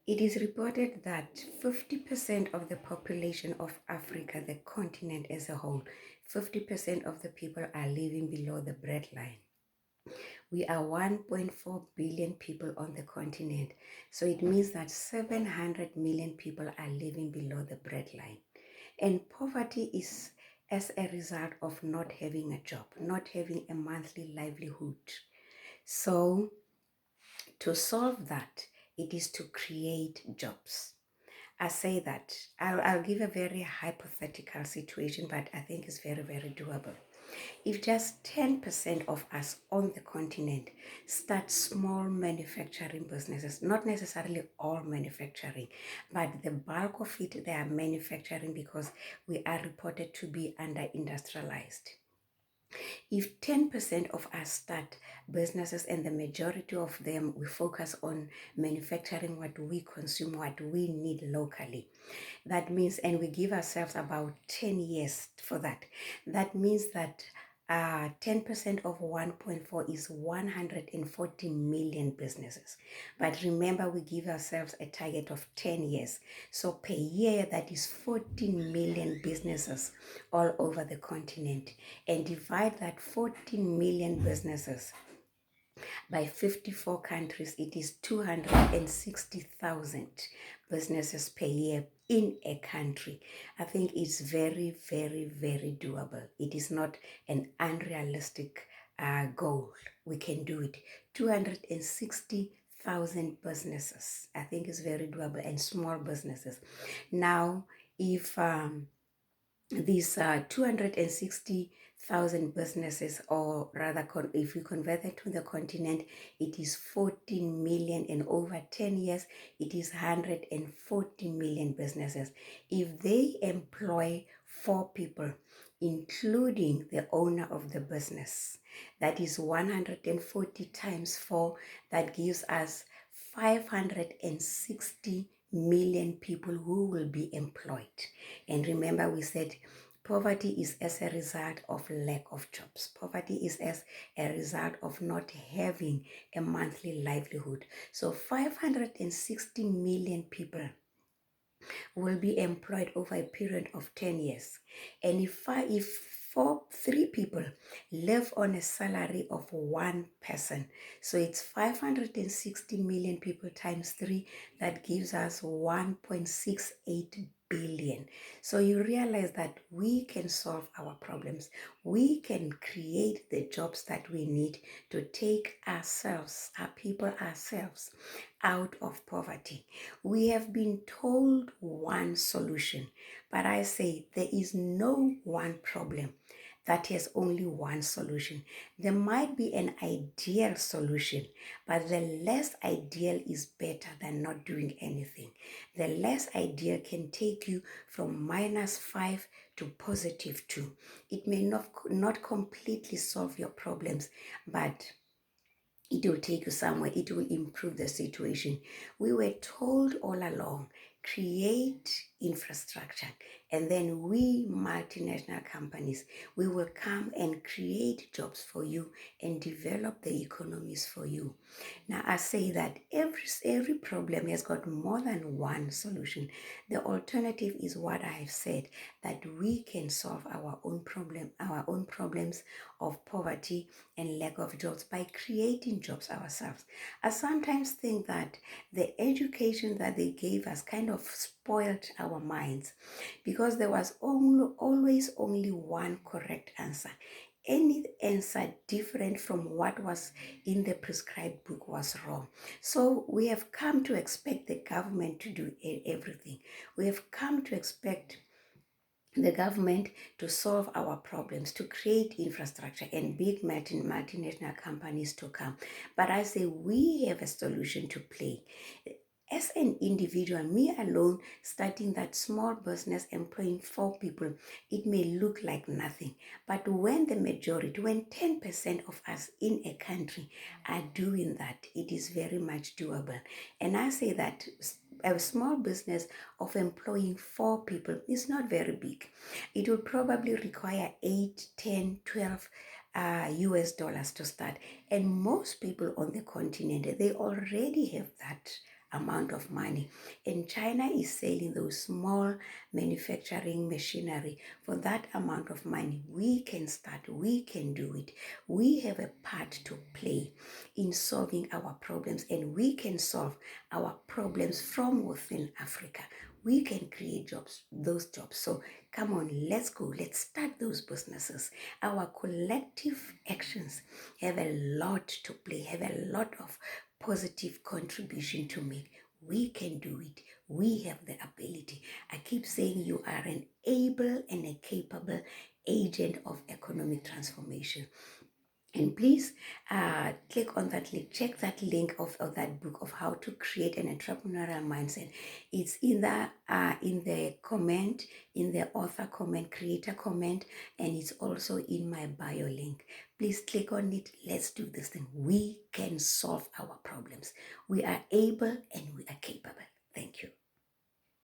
It is reported that 50% of the population of Africa, the continent as a whole, 50% of the people are living below the breadline. We are 1.4 billion people on the continent. So it means that 700 million people are living below the breadline. And poverty is as a result of not having a job, not having a monthly livelihood. So to solve that, it is to create jobs. I say that I'll give a very hypothetical situation, but I think it's very, very doable. If just 10% of us on the continent start small manufacturing businesses, not necessarily all manufacturing, but the bulk of it, they are manufacturing because we are reported to be under industrialized. If 10% of us start businesses and the majority of them, we focus on manufacturing what we consume, what we need locally. That means, and we give ourselves about 10 years for that. That means that 10% of 1.4 is 140 million businesses. But remember, we give ourselves a target of 10 years. So per year, that is 14 million businesses all over the continent. And divide that 14 million businesses by 54 countries, it is 260,000 businesses per year in a country. I think it's very, very, very doable. It is not an unrealistic goal. We can do it. 260,000 businesses. I think it's very doable, and small businesses. Now, if these 260,000 businesses, or rather if we convert that to the continent, it is 14 million, and over 10 years it is 140 million businesses. If they employ 4 people, including the owner of the business, that is 140 times 4, that gives us 560 million people who will be employed. And remember, we said poverty is as a result of lack of jobs. Poverty is as a result of not having a monthly livelihood. So 560 million people will be employed over a period of 10 years. And if 3 people live on a salary of 1 person, so it's 560 million people times 3, that gives us 1.68 billion. So you realize that we can solve our problems. We can create the jobs that we need to take ourselves, our people, ourselves out of poverty. We have been told one solution, but I say there is no one problem that has only one solution. There might be an ideal solution, but the less ideal is better than not doing anything. The less ideal can take you from -5 to +2. It may not completely solve your problems, but it will take you somewhere. It will improve the situation. We were told all along, create infrastructure, and then we multinational companies, we will come and create jobs for you and develop the economies for you. Now I say that every problem has got more than one solution. The alternative is what I have said, that we can solve our own problems of poverty and lack of jobs by creating jobs ourselves. I sometimes think that the education that they gave us kind of spoiled our minds, because there was always only one correct answer. Any answer different from what was in the prescribed book was wrong. So we have come to expect the government to do everything. We have come to expect the government to solve our problems, to create infrastructure, and big multinational companies to come. But I say we have a solution to play. As an individual, me alone, starting that small business, employing 4 people, it may look like nothing. But when the majority, when 10% of us in a country are doing that, it is very much doable. And I say that a small business of employing 4 people is not very big. It will probably require 8, 10, 12 US dollars to start. And most people on the continent, they already have that amount of money. And China is selling those small manufacturing machinery for that amount of money. We can start, we can do it. We have a part to play in solving our problems, and we can solve our problems from within Africa. We can create jobs, those jobs. So come on, let's go. Let's start those businesses. Our collective actions have a lot to play, have a lot of positive contribution to make. We can do it. We have the ability. I keep saying you are an able and a capable agent of economic transformation. And please click on that link, check that link of that book of how to create an entrepreneurial mindset. It's in the comment, in the author comment, creator comment, and it's also in my bio link. Please click on it. Let's do this thing. We can solve our problems. We are able and